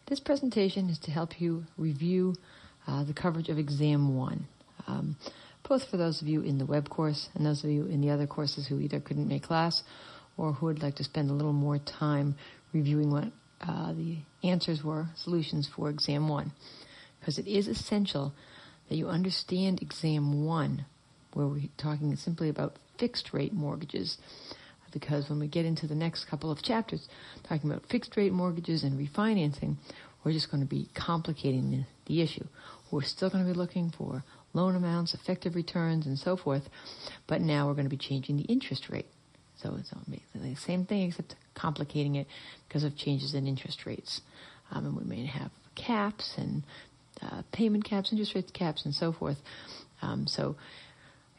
This presentation is to help you review the coverage of Exam 1, both for those of you in the web course and those of you in the other courses who either couldn't make class or who would like to spend a little more time reviewing what the answers were, solutions for Exam 1. Because it is essential that you understand Exam 1, where we're talking simply about fixed rate mortgages. Because when we get into the next couple of chapters, talking about fixed rate mortgages and refinancing, we're just going to be complicating the issue. We're still going to be looking for loan amounts, effective returns, and so forth, but now we're going to be changing the interest rate. So it's basically the same thing except complicating it because of changes in interest rates. And we may have caps and payment caps, interest rate caps, and so forth. So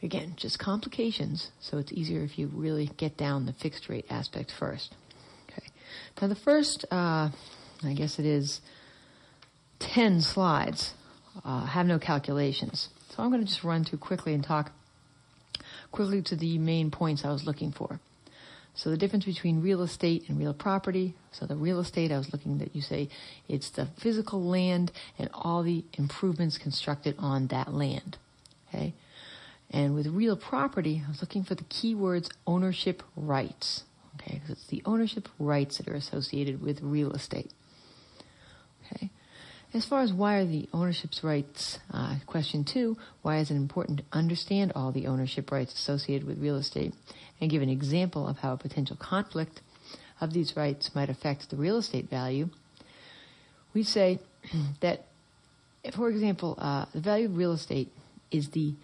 again, just complications, so it's easier if you really get down the fixed rate aspect first. Okay. Now the first, I guess it is 10 slides, have no calculations. So I'm going to just run through quickly and talk quickly to the main points I was looking for. So the difference between real estate and real property. So the real estate, I was looking that you say it's the physical land and all the improvements constructed on that land. Okay. And with real property, I was looking for the keywords ownership rights. Okay, because it's the ownership rights that are associated with real estate. Okay. As far as why are the ownership rights, question 2, why is it important to understand all the ownership rights associated with real estate and give an example of how a potential conflict of these rights might affect the real estate value? We say that, for example, the value of real estate is the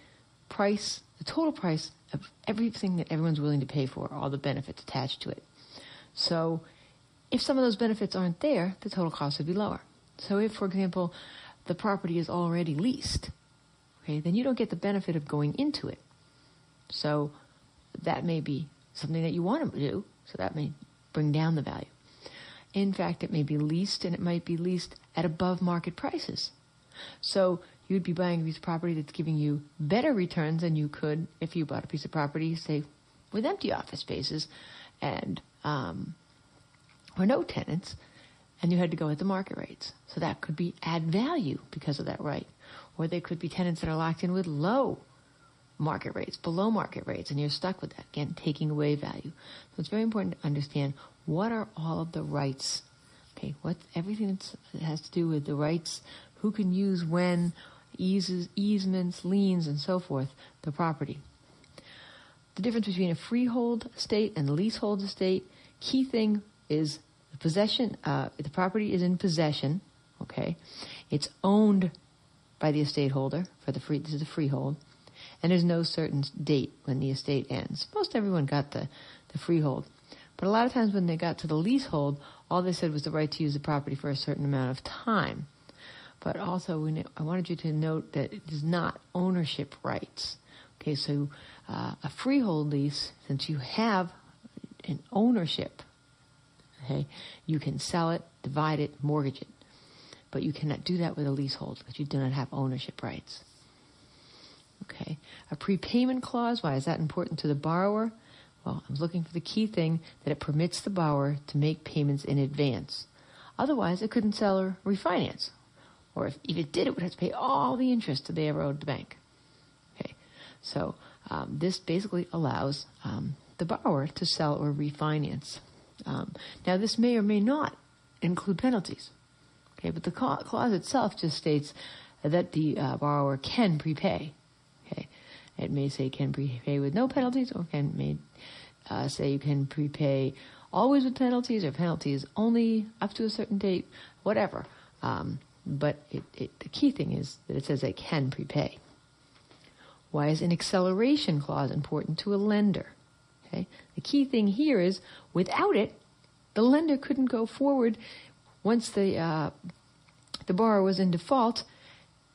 price, the total price of everything that everyone's willing to pay for, all the benefits attached to it. So if some of those benefits aren't there, the total cost would be lower. So if, for example, the property is already leased, okay, then you don't get the benefit of going into it. So that may be something that you want to do, so that may bring down the value. In fact, it may be leased, and it might be leased at above market prices. So you'd be buying a piece of property that's giving you better returns than you could if you bought a piece of property, say, with empty office spaces and or no tenants, and you had to go at the market rates. So that could be add value because of that right. Or they could be tenants that are locked in with low market rates, below market rates, and you're stuck with that, again, taking away value. So it's very important to understand what are all of the rights, okay, what everything that has to do with the rights, who can use when, easements, liens, and so forth, the property. The difference between a freehold estate and a leasehold estate, key thing is the possession, the property is in possession, okay? It's owned by the estate holder for this is the freehold, and there's no certain date when the estate ends. Most everyone got the freehold, but a lot of times when they got to the leasehold, all they said was the right to use the property for a certain amount of time. But also, I wanted you to note that it is not ownership rights. Okay, so a freehold lease, since you have an ownership, okay, you can sell it, divide it, mortgage it. But you cannot do that with a leasehold because you do not have ownership rights. Okay, a prepayment clause, why is that important to the borrower? Well, I was looking for the key thing, that it permits the borrower to make payments in advance. Otherwise, it couldn't sell or refinance. Or if it did, it would have to pay all the interest that they ever owed the bank. Okay, so this basically allows the borrower to sell or refinance. Now, this may or may not include penalties. Okay, but the clause itself just states that the borrower can prepay. Okay, it may say can prepay with no penalties, or may say you can prepay always with penalties, or penalties only up to a certain date, whatever. But the key thing is that it says they can prepay. Why is an acceleration clause important to a lender? Okay, the key thing here is without it, the lender couldn't go forward once the borrower was in default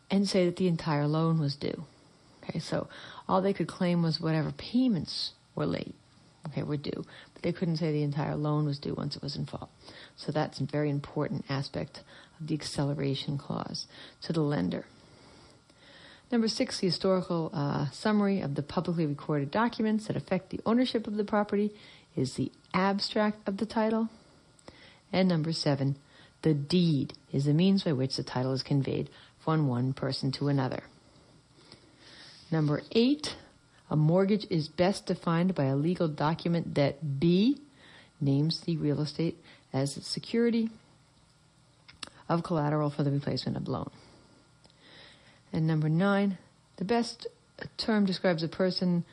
and say that the entire loan was due. Okay, so all they could claim was whatever payments were late, okay, were due, but they couldn't say the entire loan was due once it was in default. So that's a very important aspect of the acceleration clause to the lender. Number 6, the historical summary of the publicly recorded documents that affect the ownership of the property is the abstract of the title. And number 7, The deed is the means by which the title is conveyed from one person to another. Number 8, a mortgage is best defined by a legal document that B, names the real estate as the security of collateral for the replacement of loan. And number 9, the best term describes a person,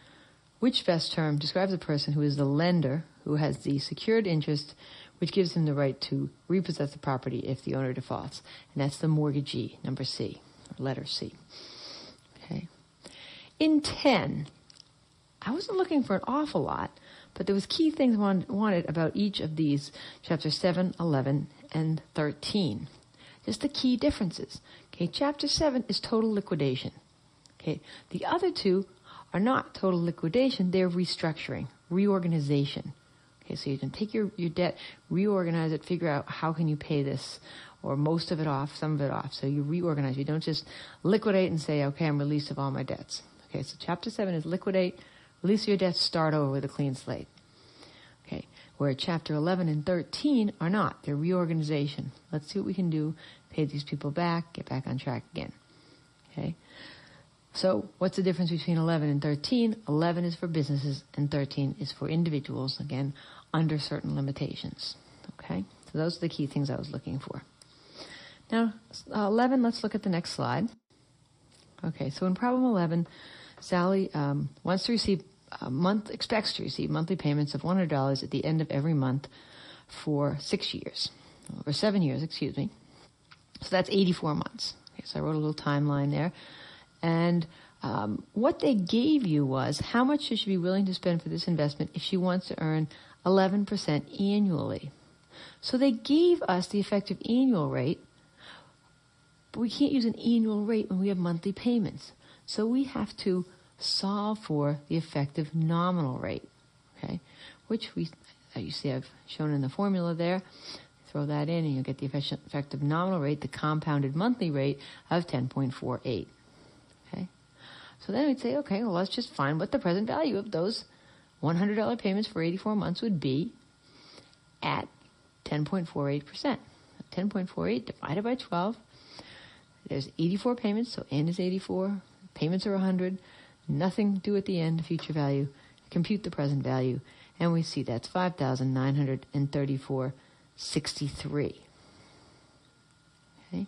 which best term describes a person who is the lender, who has the secured interest, which gives him the right to repossess the property if the owner defaults. And that's the mortgagee, number C, or letter C. Okay. In 10, I wasn't looking for an awful lot, but there was key things wanted about each of these, chapter 7, 11, and 13. Just the key differences. Okay, chapter 7 is total liquidation. Okay, the other two are not total liquidation, they're restructuring, reorganization. Okay, so you can take your debt, reorganize it, figure out how can you pay this, or most of it off, some of it off. So you reorganize. You don't just liquidate and say, okay, I'm released of all my debts. Okay, so chapter 7 is liquidate, release your debts, start over with a clean slate. Okay, where chapter 11 and 13 are not. They're reorganization. Let's see what we can do, pay these people back, get back on track again. Okay, so what's the difference between 11 and 13? 11 is for businesses and 13 is for individuals, again, under certain limitations. Okay, so those are the key things I was looking for. Now, 11, let's look at the next slide. Okay, so in problem 11, Sally expects to receive monthly payments of $100 at the end of every month for 6 years, or 7 years, excuse me. So that's 84 months. Okay, so I wrote a little timeline there. And what they gave you was how much should she be willing to spend for this investment if she wants to earn 11% annually. So they gave us the effective annual rate, but we can't use an annual rate when we have monthly payments. So we have to solve for the effective nominal rate, okay, which you see I've shown in the formula there. Throw that in and you'll get the effective nominal rate, the compounded monthly rate of 10.48. Okay, so then we'd say, okay, well, let's just find what the present value of those $100 payments for 84 months would be at 10.48%. 10.48 divided by 12. There's 84 payments, so n is 84. Payments are 100. Nothing due at the end, future value. Compute the present value, and we see that's $5,934.63. Okay.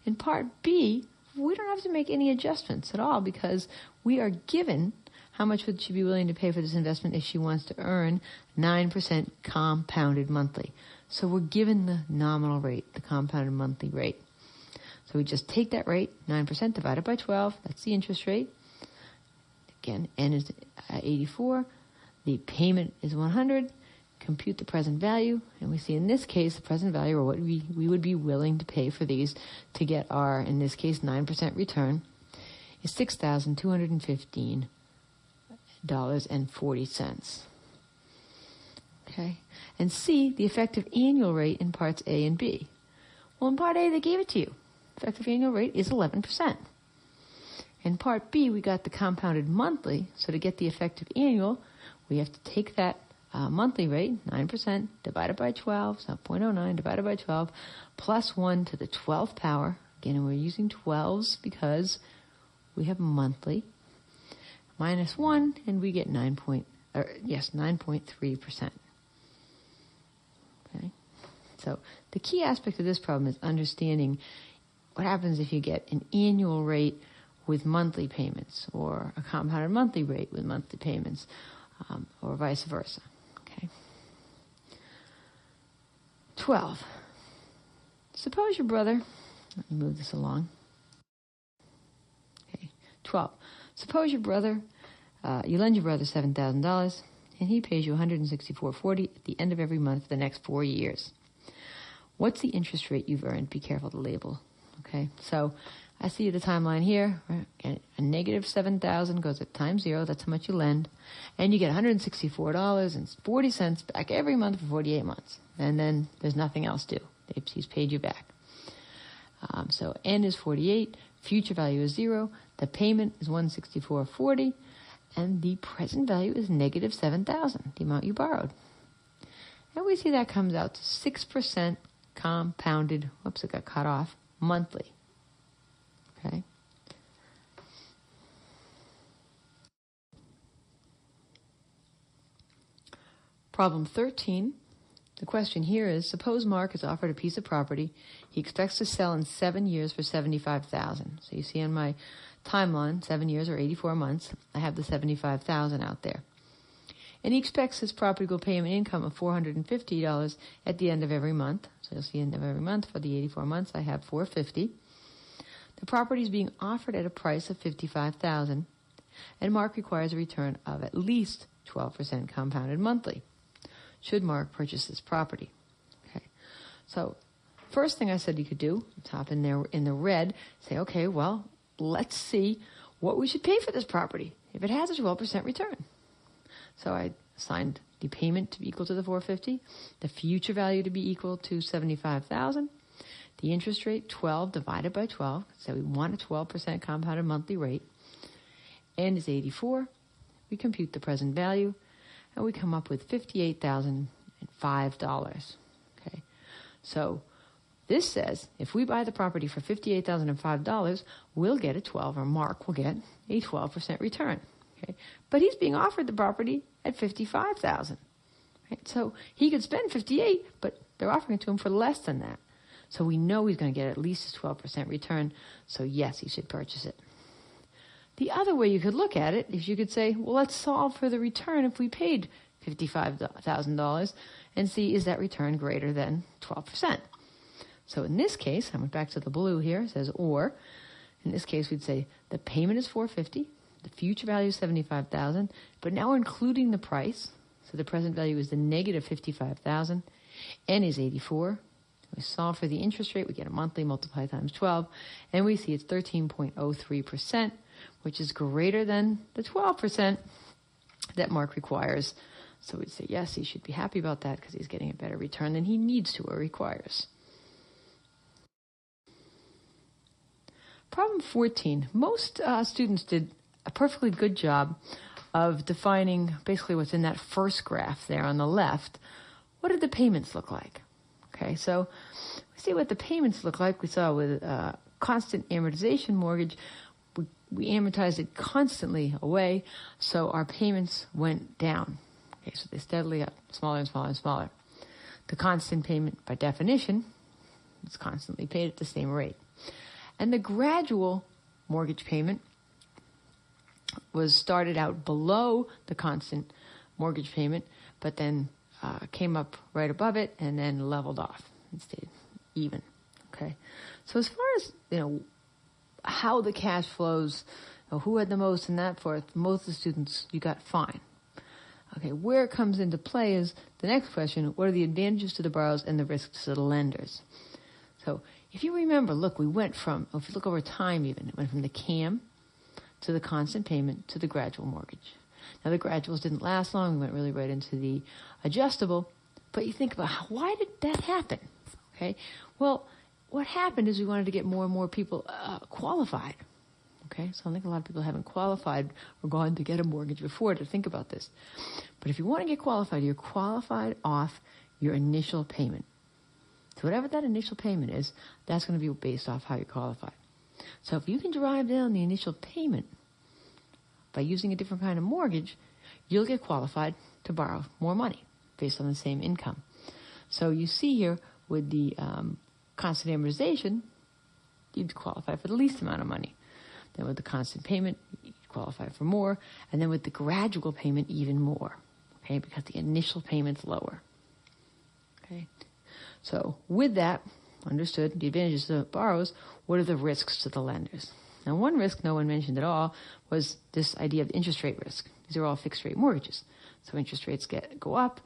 In part B, we don't have to make any adjustments at all because we are given how much would she be willing to pay for this investment if she wants to earn 9% compounded monthly. So we're given the nominal rate, the compounded monthly rate. So we just take that rate, 9% divided by 12, that's the interest rate. Again, n is 84, the payment is 100, compute the present value, and we see in this case the present value, or what we would be willing to pay for these to get our, in this case, 9% return, is $6,215.40. Okay, and C, the effective annual rate in parts A and B. Well, in part A, they gave it to you. Effective annual rate is 11%. In part B, we got the compounded monthly, so to get the effective annual, we have to take that monthly rate, 9%, divided by 12, so 0.09 divided by 12, plus 1 to the 12th power. Again, we're using 12s because we have monthly, minus 1, and we get 9.3%. Okay, so the key aspect of this problem is understanding what happens if you get an annual rate with monthly payments, or a compounded monthly rate with monthly payments, or vice versa. Okay. 12. Suppose your brother, let me move this along. Okay. 12. Suppose your brother, you lend your brother $7,000, and he pays you $164.40 at the end of every month for the next 4 years. What's the interest rate you've earned? Be careful to label. Okay, so I see the timeline here. A negative 7,000 goes at times 0. That's how much you lend. And you get $164.40 back every month for 48 months. And then there's nothing else due. He's paid you back. So N is 48. Future value is 0. The payment is $164.40. And the present value is negative 7,000, the amount you borrowed. And we see that comes out to 6% compounded, whoops, it got cut off, monthly. Okay? Problem 13. The question here is, suppose Mark is offered a piece of property he expects to sell in 7 years for $75,000. So you see on my timeline, 7 years or 84 months, I have the $75,000 out there. And he expects his property will pay him an income of $450 at the end of every month. So you'll see end of every month for the 84 months, I have $450. The property is being offered at a price of $55,000, and Mark requires a return of at least 12% compounded monthly. Should Mark purchase this property? Okay. So first thing I said you could do, top in there in the red, say, okay, well, let's see what we should pay for this property if it has a 12% return. So I assigned the payment to be equal to the $450, the future value to be equal to $75,000, the interest rate 12 divided by 12, so we want a 12% compounded monthly rate, and is 84. We compute the present value, and we come up with $58,005. Okay, so this says if we buy the property for $58,005, we'll get a 12, or Mark will get a 12% return. Okay, but he's being offered the property at $55,000. Right? So he could spend $58,000, but they're offering it to him for less than that. So we know he's going to get at least a 12% return. So yes, he should purchase it. The other way you could look at it is you could say, well, let's solve for the return if we paid $55,000 and see, is that return greater than 12%? So in this case, I went back to the blue here, it says or. In this case, we'd say the payment is $450, the future value is $75,000, but now we're including the price. So the present value is the negative $55,000, n is 84. We solve for the interest rate, we get a monthly multiplied times 12, and we see it's 13.03%, which is greater than the 12% that Mark requires. So we'd say, yes, he should be happy about that because he's getting a better return than he needs to or requires. Problem 14. Most students did a perfectly good job of defining basically what's in that first graph there on the left. What did the payments look like? Okay, so we see what the payments look like. We saw with constant amortization mortgage, we amortized it constantly away, so our payments went down. Okay, so they steadily got smaller and smaller and smaller. The constant payment, by definition, is constantly paid at the same rate. And the gradual mortgage payment was started out below the constant mortgage payment, but then came up right above it and then leveled off and stayed even. Okay, so as far as how the cash flows, who had the most and that forth, most of the students you got fine. Okay, where it comes into play is the next question: what are the advantages to the borrowers and the risks to the lenders? So if you remember, look, we went from, if you look over time even, it went from the CAM to the constant payment to the gradual mortgage. Now, the graduals didn't last long. We went really right into the adjustable. But you think about why did that happen? Okay, well, what happened is we wanted to get more and more people qualified. Okay, so I think a lot of people haven't qualified or gone to get a mortgage before to think about this. But if you want to get qualified, you're qualified off your initial payment. So whatever that initial payment is, that's going to be based off how you're qualified. So if you can drive down the initial payment by using a different kind of mortgage, you'll get qualified to borrow more money based on the same income. So you see here with the constant amortization, you'd qualify for the least amount of money. Then with the constant payment, you'd qualify for more. And then with the gradual payment, even more. Okay, because the initial payment's lower. Okay, so with that, understood, the advantages to the borrowers, what are the risks to the lenders? Now, one risk no one mentioned at all was this idea of interest rate risk. These are all fixed rate mortgages. So interest rates go up,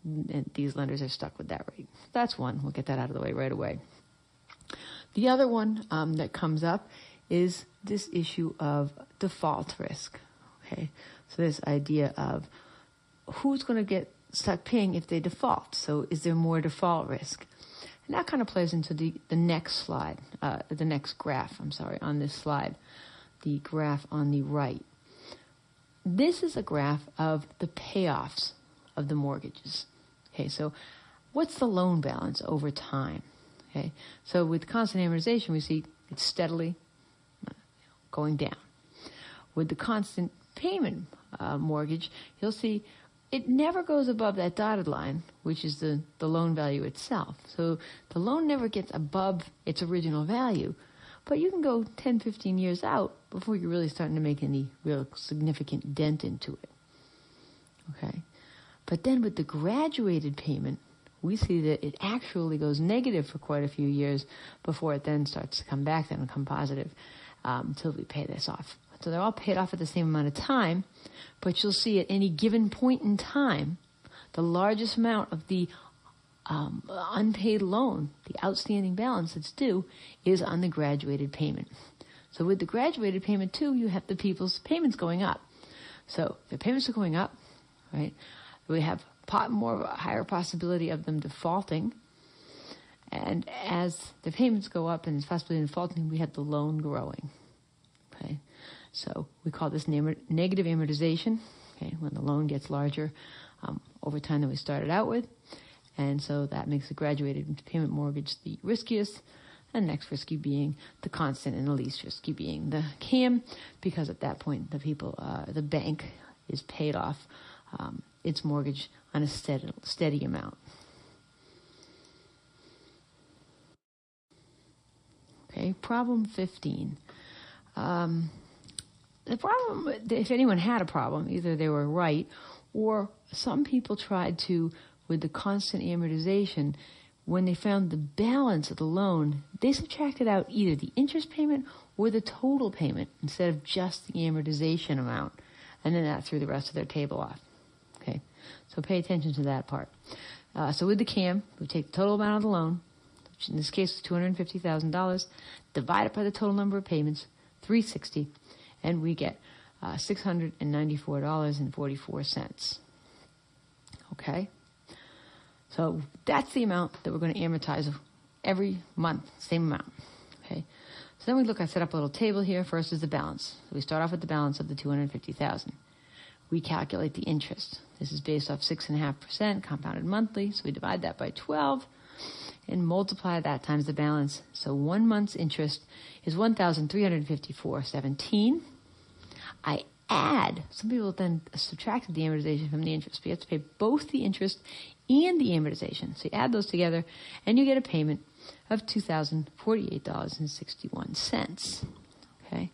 and these lenders are stuck with that rate. That's one. We'll get that out of the way right away. The other one that comes up is this issue of default risk. Okay, so this idea of who's going to get stuck paying if they default. So is there more default risk? And that kind of plays into the next slide, the next graph, on this slide, the graph on the right. This is a graph of the payoffs of the mortgages. Okay, so what's the loan balance over time? Okay, so with constant amortization, we see it's steadily going down. With the constant payment mortgage, you'll see it never goes above that dotted line, which is the loan value itself. So the loan never gets above its original value, but you can go 10, 15 years out before you're really starting to make any real significant dent into it. Okay, but then with the graduated payment, we see that it actually goes negative for quite a few years before it then starts to come back and become positive until we pay this off. So they're all paid off at the same amount of time, but you'll see at any given point in time, the largest amount of the unpaid loan, the outstanding balance that's due, is on the graduated payment. So with the graduated payment too, you have the people's payments going up. So if their payments are going up, right, we have more of a higher possibility of them defaulting. And as the payments go up and it's possibly defaulting, we have the loan growing. Okay, so we call this negative amortization. Okay, when the loan gets larger over time than we started out with, and so that makes the graduated payment mortgage the riskiest, and next risky being the constant, and the least risky being the CAM, because at that point the bank is paid off its mortgage on a steady amount. Okay, problem 15. The problem, if anyone had a problem, either they were right, or some people tried to, with the constant amortization, when they found the balance of the loan, they subtracted out either the interest payment or the total payment instead of just the amortization amount, and then that threw the rest of their table off. Okay, so pay attention to that part. So with the CAM, we take the total amount of the loan, which in this case is $250,000, divide it by the total number of payments, 360, and we get $694.44. Okay, so that's the amount that we're going to amortize every month, same amount. Okay, so then I set up a little table here. First is the balance. So we start off with the balance of the $250,000. We calculate the interest. This is based off 6.5% compounded monthly, so we divide that by 12 and multiply that times the balance. So 1 month's interest is $1,354.17. I add, some people then subtracted the amortization from the interest, but you have to pay both the interest and the amortization. So you add those together and you get a payment of $2,048.61. Okay,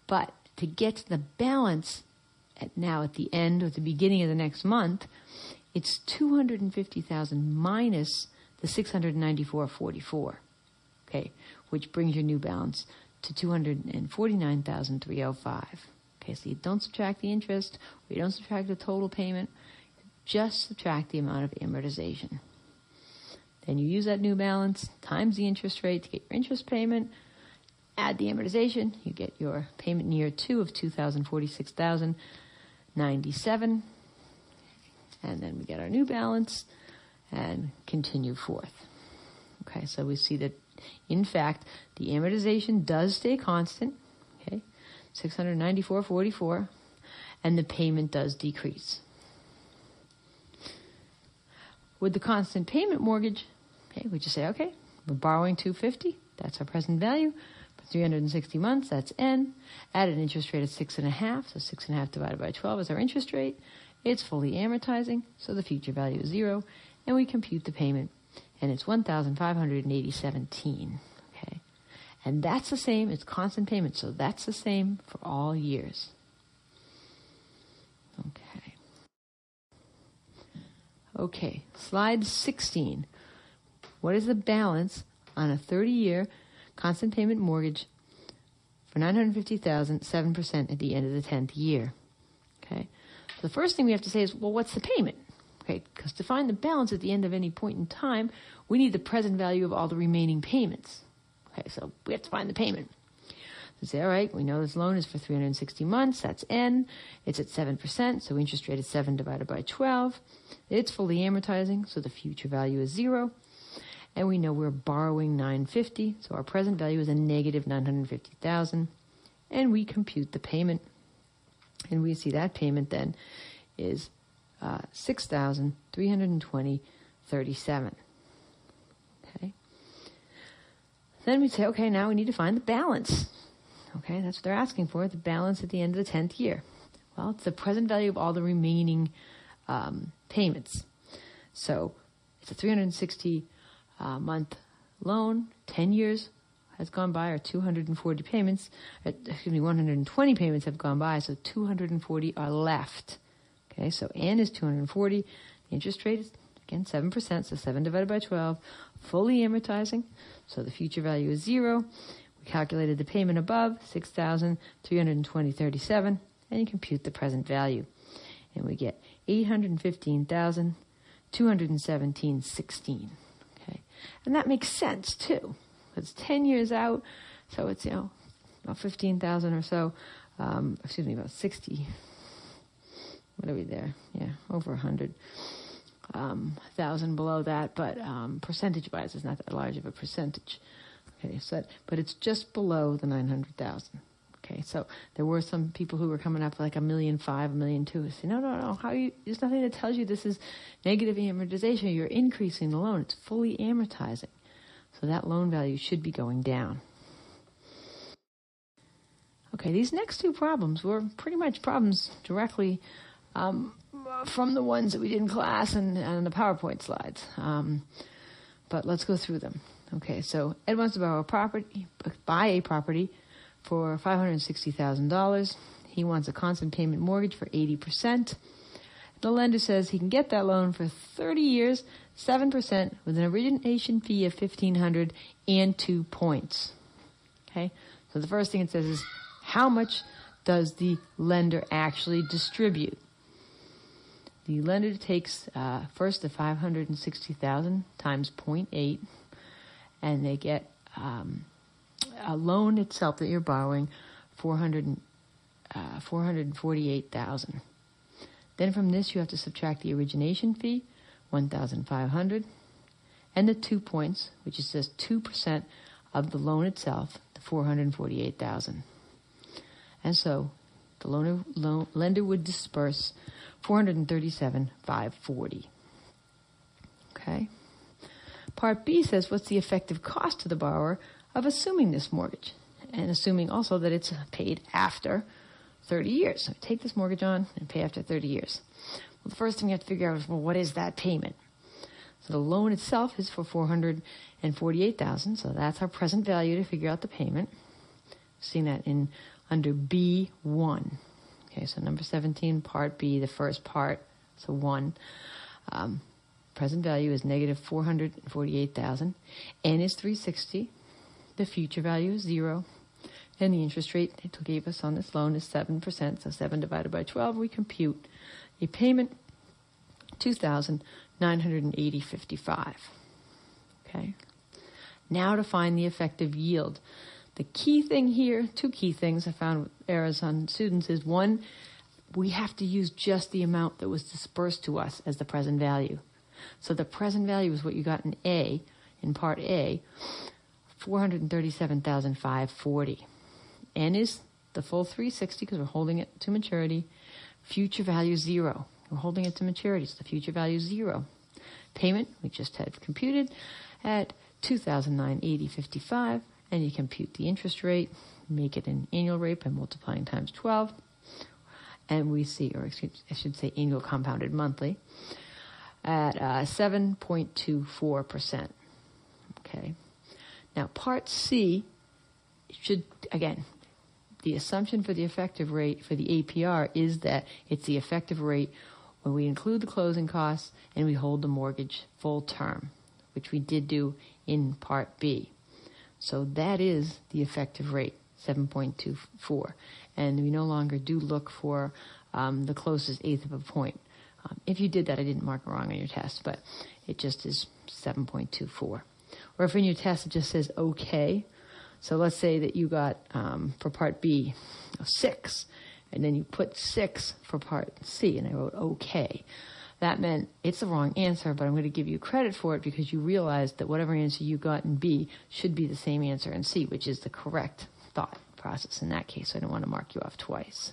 but to get to the balance at the end or at the beginning of the next month, it's $250,000 minus the $694.44. Okay, which brings your new balance to $249,305. Okay, so you don't subtract the interest, or you don't subtract the total payment, just subtract the amount of amortization. Then you use that new balance times the interest rate to get your interest payment, add the amortization, you get your payment in year 2 of $2,046,097, and then we get our new balance and continue forth. Okay, so we see that, in fact, the amortization does stay constant, okay, $694.44, and the payment does decrease. With the constant payment mortgage, okay, we just say, okay, we're borrowing $250, that's our present value, for 360 months, that's N, add an interest rate of 6.5, so 6.5 divided by 12 is our interest rate. It's fully amortizing, so the future value is 0, and we compute the payment, and it's $1,580.17. Okay, and that's the same. It's constant payment, so that's the same for all years. Okay. Okay, slide 16. What is the balance on a 30-year constant payment mortgage for $950,000, 7% at the end of the 10th year? Okay, so the first thing we have to say is, well, what's the payment? Okay, because to find the balance at the end of any point in time, we need the present value of all the remaining payments. Okay, so we have to find the payment. So say, all right, we know this loan is for 360 months, that's N, it's at 7%, so interest rate is 7 divided by 12. It's fully amortizing, so the future value is 0. And we know we're borrowing $950, so our present value is a negative $950,000. And we compute the payment, and we see that payment then is $6,320.37. Okay, Then we say, okay, now we need to find the balance. Okay, that's what they're asking for, the balance at the end of the 10th year. Well, it's the present value of all the remaining payments. So it's a 360 month loan, 10 years has gone by, or 240 payments, 120 payments have gone by, so 240 are left. Okay, so N is 240. The interest rate is, again, 7%, so 7 divided by 12, fully amortizing, so the future value is 0. We calculated the payment above, $6,320.37, and you compute the present value. And we get $815,217.16. Okay, and that makes sense, too. It's 10 years out, so it's, about 15,000 or so, about 60, what are we there? Yeah, over 100,000 below that, but percentage-wise, it's not that large of a percentage. Okay, so but it's just below the 900,000. Okay, so there were some people who were coming up like $1.5 million, $1.2 million. Say, no, there's nothing that tells you this is negative amortization. You're increasing the loan. It's fully amortizing. So that loan value should be going down. Okay, these next two problems were pretty much problems directly from the ones that we did in class and the PowerPoint slides. But let's go through them. Okay, so Ed wants to buy a property for $560,000. He wants a constant payment mortgage for 80%. The lender says he can get that loan for 30 years, 7%, with an origination fee of $1,500 and 2 points. Okay, so the first thing it says is, how much does the lender actually distribute? The lender takes first the $560,000 times 0.8, and they get a loan itself that you're borrowing, $448,000. Then from this, you have to subtract the origination fee, $1,500, and the 2 points, which is just 2% of the loan itself, the $448,000. And so the lender would disperse $437,540. Okay. Part B says, what's the effective cost to the borrower of assuming this mortgage, and assuming also that it's paid after 30 years. So take this mortgage on and pay after 30 years. Well, the first thing we have to figure out is, well, what is that payment? So the loan itself is for $448,000, so that's our present value to figure out the payment. Seeing that under B1. Okay, so number 17, part B, the first part, so 1. Present value is negative $448,000. N is 360. The future value is 0. And the interest rate it gave us on this loan is 7%. So 7 divided by 12, we compute a payment, $2,980.55. Okay. Now to find the effective yield. The key thing here, two key things I found with errors on students is, one, we have to use just the amount that was dispersed to us as the present value. So the present value is what you got in A, in part A, $437,540. N is the full 360 because we're holding it to maturity. Future value 0. We're holding it to maturity, so the future value is 0. Payment, we just had computed at $2,980.55, and you compute the interest rate, make it an annual rate by multiplying times 12, and we see, or I should say annual compounded monthly, at 7.24%. Okay. Now, part C should, again, the assumption for the effective rate for the APR is that it's the effective rate when we include the closing costs and we hold the mortgage full term, which we did do in part B. So that is the effective rate, 7.24. And we no longer do look for the closest eighth of a point. If you did that, I didn't mark it wrong on your test, but it just is 7.24. Or if in your test it just says okay, so let's say that you got, for part B, 6, and then you put 6 for part C, and I wrote okay. That meant it's the wrong answer, but I'm going to give you credit for it because you realized that whatever answer you got in B should be the same answer in C, which is the correct thought process in that case, so I don't want to mark you off twice.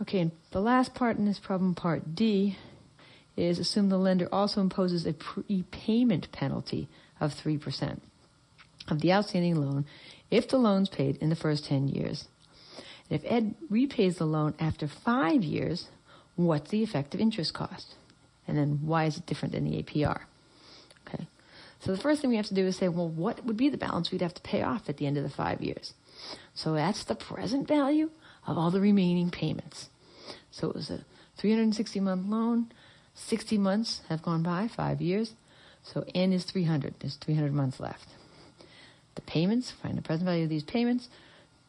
Okay, and the last part in this problem, part D, is assume the lender also imposes a prepayment penalty of 3%. of the outstanding loan if the loan's paid in the first 10 years. And if Ed repays the loan after 5 years, what's the effective interest cost? And then why is it different than the APR? Okay. So the first thing we have to do is say, well, what would be the balance we'd have to pay off at the end of the 5 years? So that's the present value of all the remaining payments. So it was a 360-month loan. 60 months have gone by, 5 years. So N is 300. There's 300 months left. The payments, find the present value of these payments,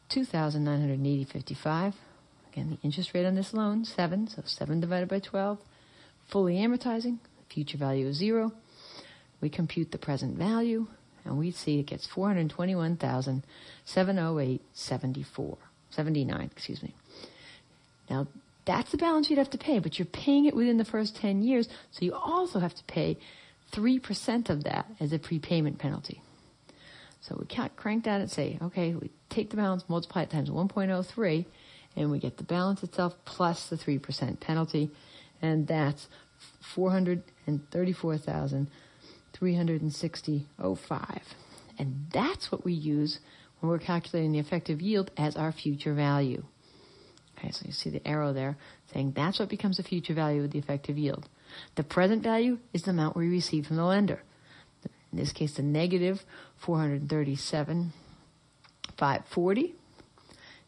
$2,980.55. Again, the interest rate on this loan, 7, so 7 divided by 12. Fully amortizing, future value is 0. We compute the present value, and we see it gets $421,708.79. Now, that's the balance you'd have to pay, but you're paying it within the first 10 years, so you also have to pay 3% of that as a prepayment penalty. So we crank that and say, okay, we take the balance, multiply it times 1.03, and we get the balance itself plus the 3% penalty, and that's $434,360.05. And that's what we use when we're calculating the effective yield as our future value. Okay, so you see the arrow there saying that's what becomes the future value of the effective yield. The present value is the amount we receive from the lender. In this case, the negative $437,540.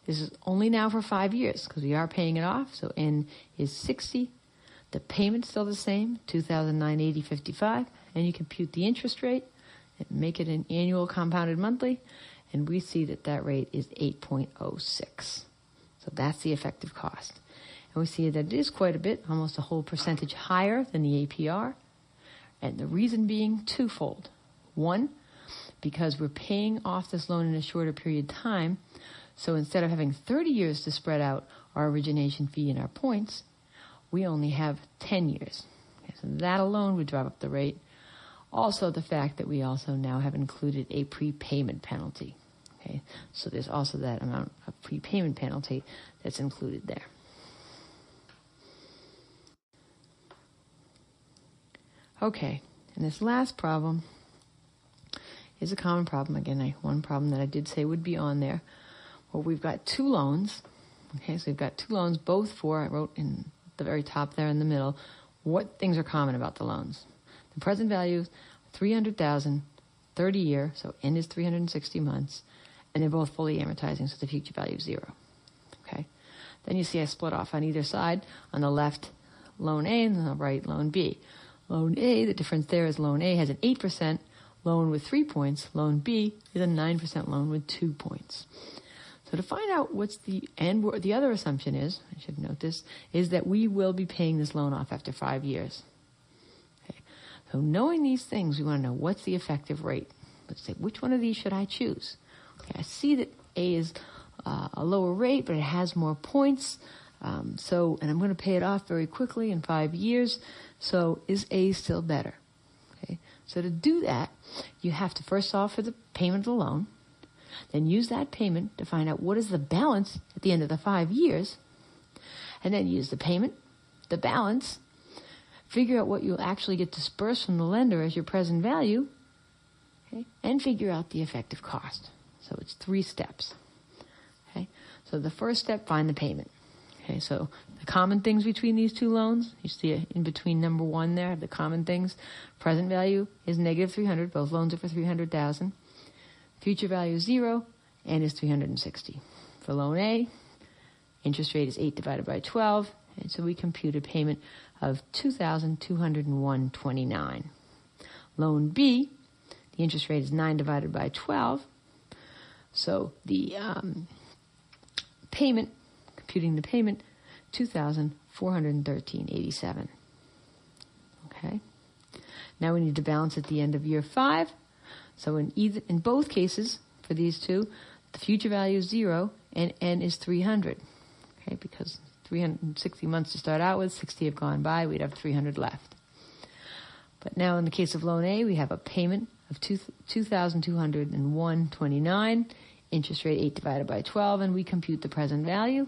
This is only now for 5 years because we are paying it off. So N is 60. The payment's still the same, $2,980.55. And you compute the interest rate and make it an annual compounded monthly. And we see that that rate is 8.06. So that's the effective cost. And we see that it is quite a bit, almost a whole percentage higher than the APR. And the reason being twofold. One, because we're paying off this loan in a shorter period of time. So instead of having 30 years to spread out our origination fee and our points, we only have 10 years. Okay, so that alone would drive up the rate. Also the fact that we also now have included a prepayment penalty. Okay, so there's also that amount of prepayment penalty that's included there. Okay, and this last problem is a common problem. Again, one problem that I did say would be on there. Well, we've got two loans. Okay, so we've got two loans, both for, I wrote in the very top there in the middle, what things are common about the loans. The present value, $300,000, 30 year, so N is 360 months, and they're both fully amortizing, so the future value is 0. Okay, then you see I split off on either side. On the left, loan A, and on the right, loan B. Loan A, the difference there is loan A has an 8% loan with 3 points. Loan B is a 9% loan with 2 points. So to find out what's the other assumption is, I should note this, is that we will be paying this loan off after 5 years. Okay. So knowing these things, we want to know what's the effective rate. Let's say, which one of these should I choose? Okay, I see that A is a lower rate, but it has more points. And I'm going to pay it off very quickly in 5 years. So is A still better? Okay. So to do that, you have to first offer the payment of the loan, then use that payment to find out what is the balance at the end of the 5 years, and then use the payment, the balance, figure out what you'll actually get dispersed from the lender as your present value, okay, and figure out the effective cost. So it's 3 steps. Okay. So the first step, find the payment. Okay, so the common things between these two loans, you see in between number 1 there, the common things. Present value is negative 300. Both loans are for 300,000. Future value is 0, and is 360. For loan A, interest rate is 8 divided by 12, and so we compute a payment of $2,201.29. Loan B, the interest rate is 9 divided by 12, so the payment, computing the payment, $2,413.87. Okay. Now we need to balance at the end of year 5. So in both cases, for these two, the future value is 0 and N is 300. Okay, because 360 months to start out with, 60 have gone by, we'd have 300 left. But now in the case of loan A, we have a payment of $2,201.29, interest rate 8 divided by 12, and we compute the present value,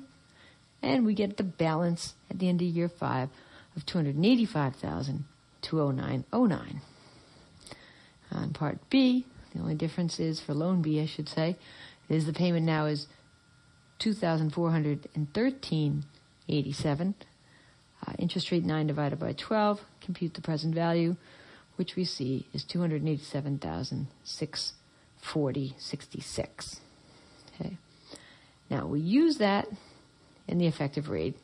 and we get the balance at the end of year 5 of $285,209.09. On part B, The only difference is for loan B, I should say, is the payment now is $2,413.87. Interest rate 9 divided by 12. Compute the present value, which we see is $287,640.66. Okay. Now we use that in the effective rate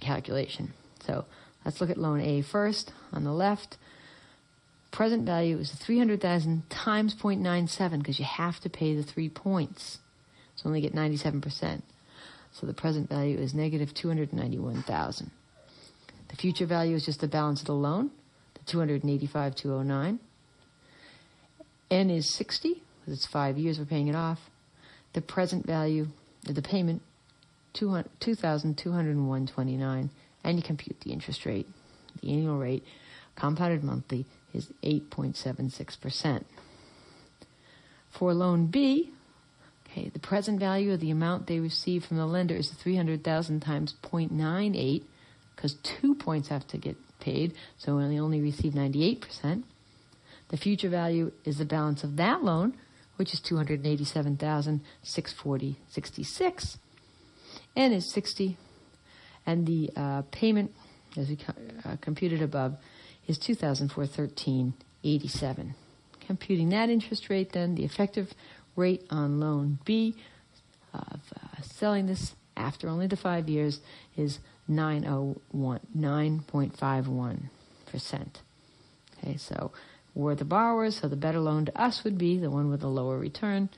calculation. So let's look at loan A first. On the left, present value is 300,000 times 0.97 because you have to pay the 3 points. So only get 97%. So the present value is negative 291,000. The future value is just the balance of the loan, the 285,209. N is 60 because it's 5 years we're paying it off. The present value of the payment, 2,201.29, and you compute the interest rate. The annual rate, compounded monthly, is 8.76%. For loan B, okay, the present value of the amount they receive from the lender is 300,000 times 0.98, because 2 points have to get paid, so we only receive 98%. The future value is the balance of that loan, which is 287,640.66, and is 60. And the payment, as we computed above, is 2,413.87. Computing that interest rate, then the effective rate on loan B of selling this after only the 5 years is 9.51%. Okay, so we're the borrowers, so the better loan to us would be the one with the lower return,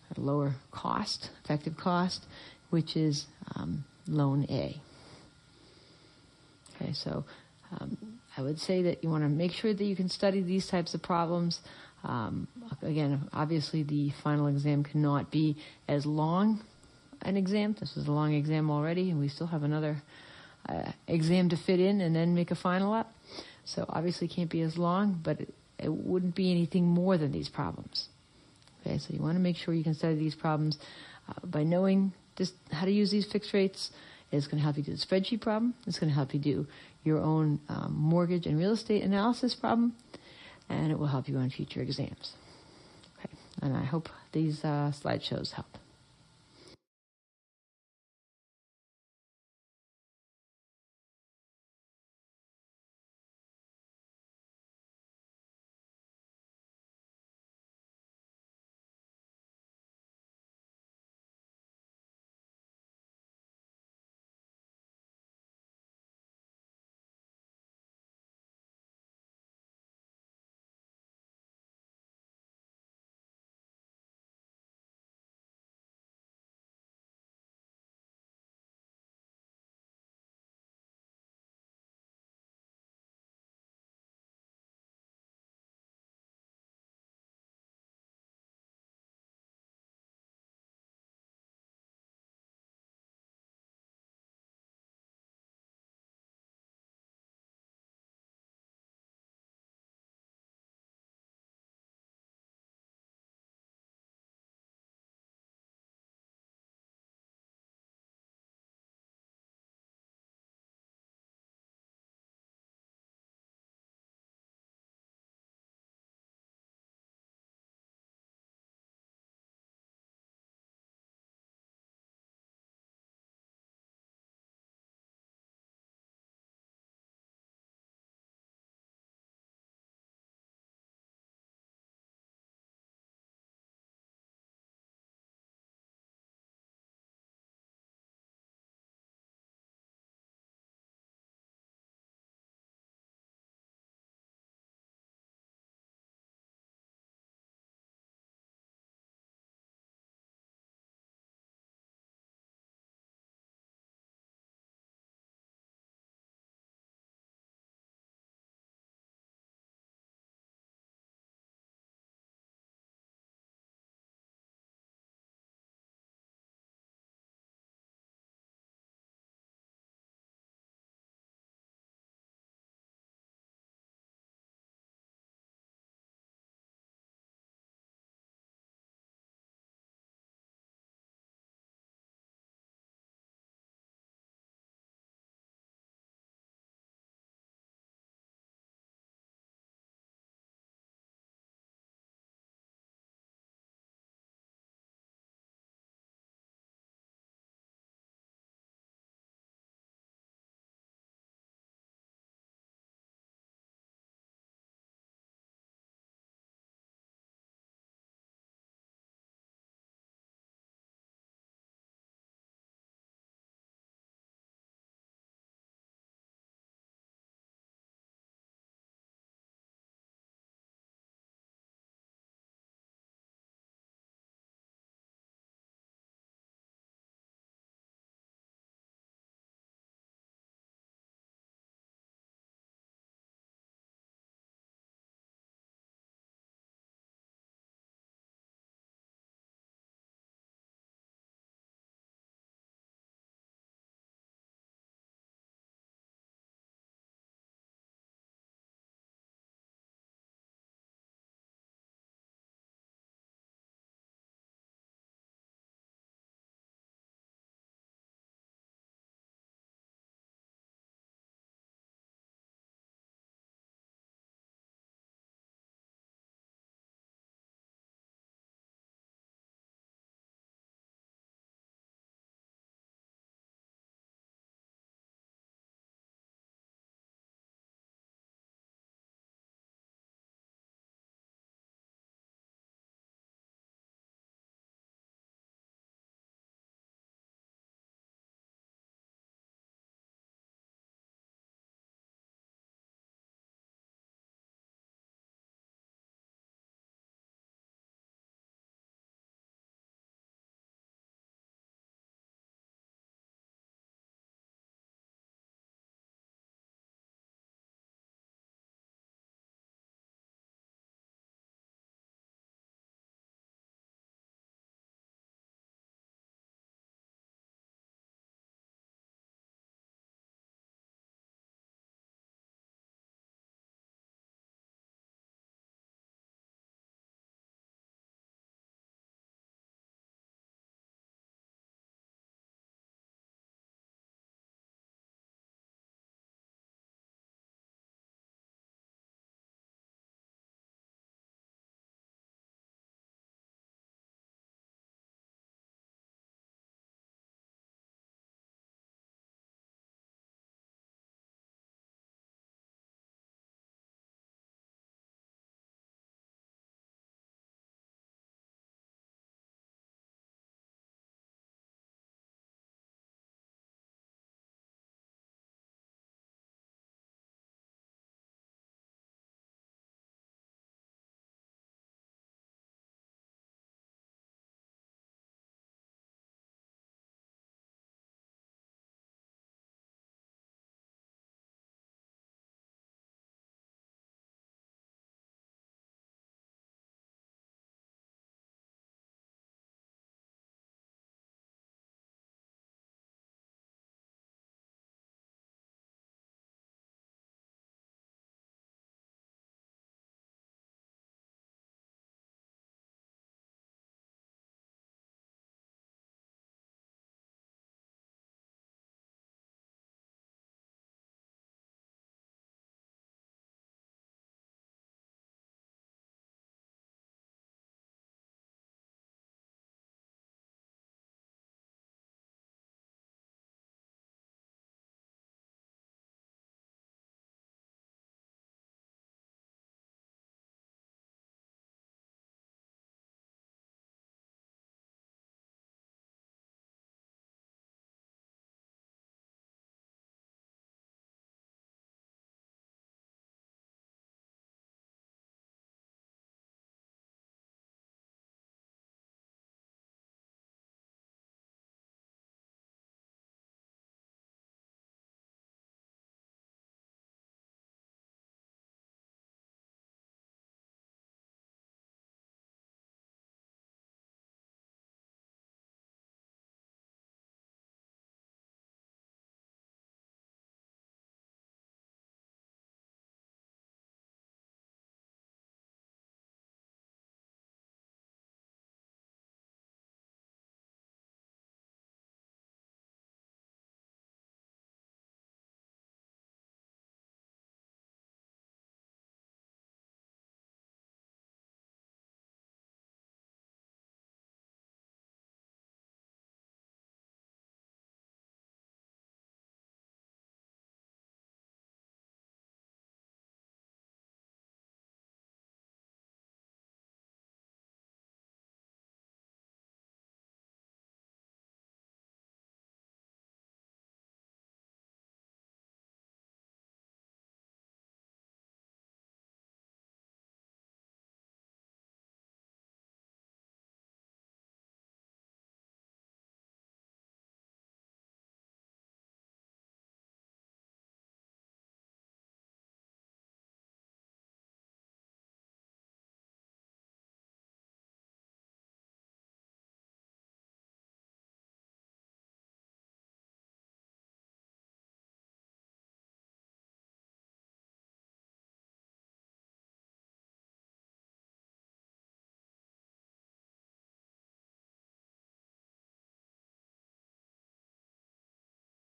or lower cost, effective cost, which is loan A. Okay, so I would say that you want to make sure that you can study these types of problems. Again, obviously the final exam cannot be as long an exam. This is a long exam already, and we still have another exam to fit in and then make a final up. So obviously can't be as long, but it wouldn't be anything more than these problems. Okay, so you want to make sure you can study these problems by knowing just how to use these fixed rates. It's going to help you do the spreadsheet problem. It's going to help you do your own mortgage and real estate analysis problem, and it will help you on future exams. Okay, and I hope these slideshows help.